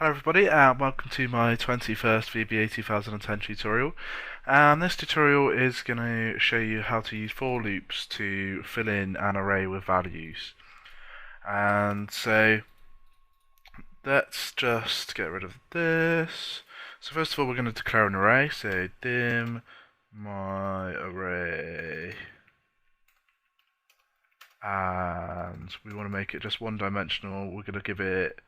Hello everybody and welcome to my 21st VBA 2010 tutorial, and this tutorial is going to show you how to use for loops to fill in an array with values. And so let's just get rid of this. So first of all we're going to declare an array, so dim my array, and we want to make it just one dimensional. We're going to give it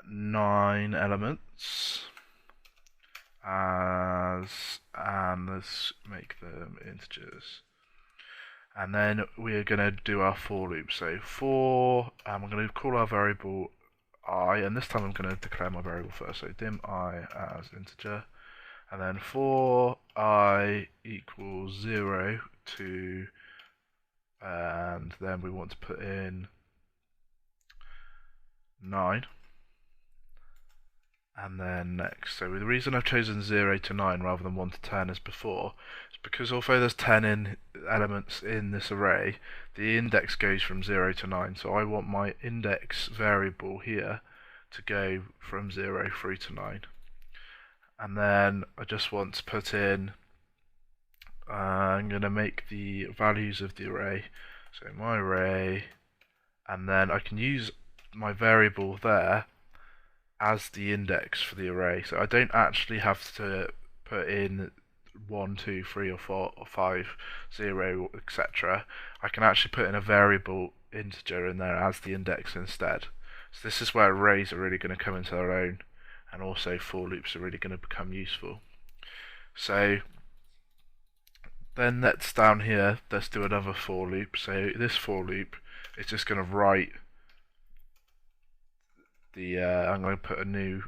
9 elements and let's make them integers, and then we're going to do our for loop. So for we're going to call our variable I, and this time I'm going to declare my variable first, so dim I as integer, and then for I equals 0 to, and then we want to put in 9. And then next, so the reason I've chosen 0 to 9 rather than 1 to 10 as before is because although there's 10 elements in this array, the index goes from 0 to 9, so I want my index variable here to go from 0 through to 9. And then I just want to put in, I'm going to make the values of the array, so my array, and then I can use my variable there as the index for the array, so I don't actually have to put in 1, 2, 3 or 4 or 5, 0, etc. I can actually put in a variable integer in there as the index instead. So this is where arrays are really going to come into their own, and also for loops are really going to become useful. So then let's down here, let's do another for loop. So this for loop is just going to write the I'm going to put a new,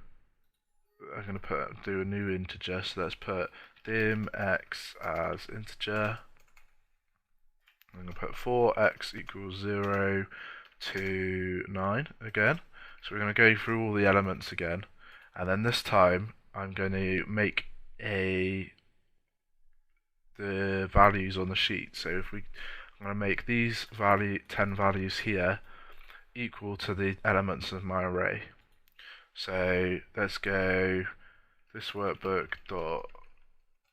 do a new integer, so let's put dim x as integer. I'm going to put for x equals 0 to 9 again, so we're going to go through all the elements again, and then this time I'm going to make the values on the sheet. So I'm going to make these 10 values here equal to the elements of my array. So let's go this workbook dot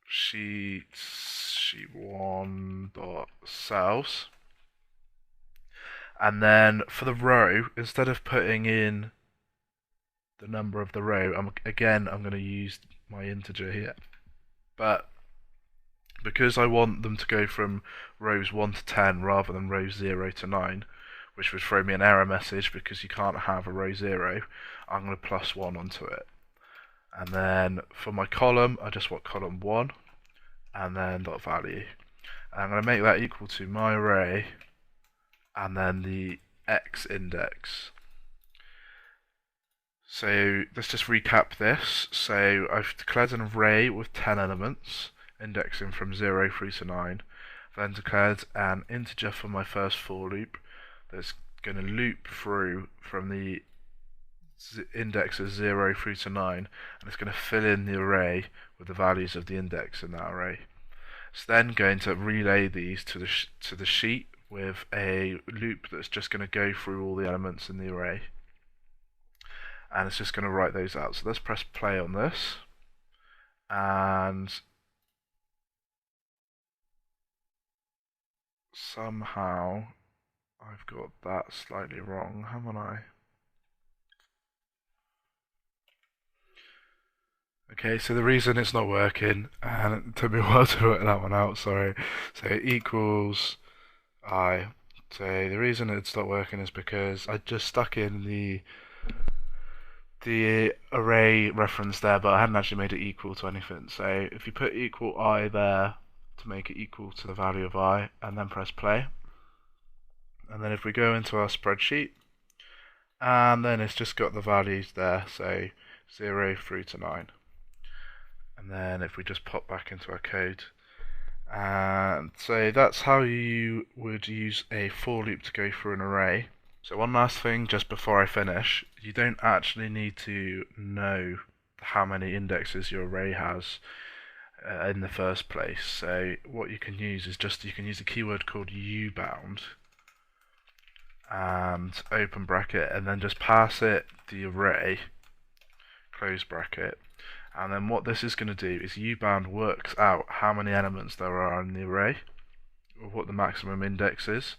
sheet1 dot cells, and then for the row, instead of putting in the number of the row, I'm going to use my integer here, but because I want them to go from rows 1 to 10 rather than rows 0 to 9, which would throw me an error message because you can't have a row 0, I'm going to plus 1 onto it. And then for my column, I just want column 1, and then dot value. And I'm going to make that equal to my array, and then the x index. So let's just recap this. So I've declared an array with 10 elements, indexing from 0 through to 9. Then declared an integer for my first for loop that's going to loop through from the index of 0 through to 9, and it's going to fill in the array with the values of the index in that array. It's then going to relay these to the sheet with a loop that's just going to go through all the elements in the array, and it's just going to write those out. So let's press play on this, and somehow I've got that slightly wrong, haven't I? Okay, so the reason it's not working, and it took me a while to work that one out, sorry. So it equals I. So the reason it's not working is because I just stuck in the array reference there, but I hadn't actually made it equal to anything. So if you put equal I there to make it equal to the value of I, and then press play, and then if we go into our spreadsheet, and then it's just got the values there, so 0 through to 9. And then if we just pop back into our code, and so that's how you would use a for loop to go through an array. So one last thing just before I finish, you don't actually need to know how many indexes your array has in the first place. So what you can use is you can use a keyword called ubound, and open bracket, and then just pass it the array, close bracket. And then what this is going to do is ubound works out how many elements there are in the array, or what the maximum index is,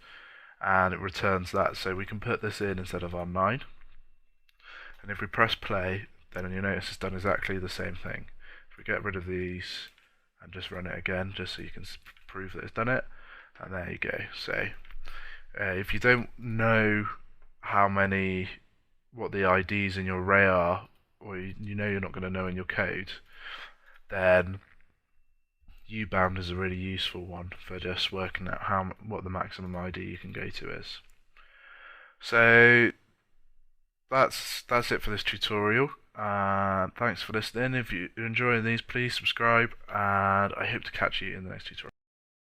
and it returns that. So we can put this in instead of our 9. And if we press play, then you notice it's done exactly the same thing. If we get rid of these and just run it again, just so you can prove that it's done it, and there you go. So if you don't know what the IDs in your array are, or you know you're not going to know in your code, then ubound is a really useful one for just working out what the maximum ID you can go to is. So that's it for this tutorial. Thanks for listening. If you're enjoying these, please subscribe, and I hope to catch you in the next tutorial.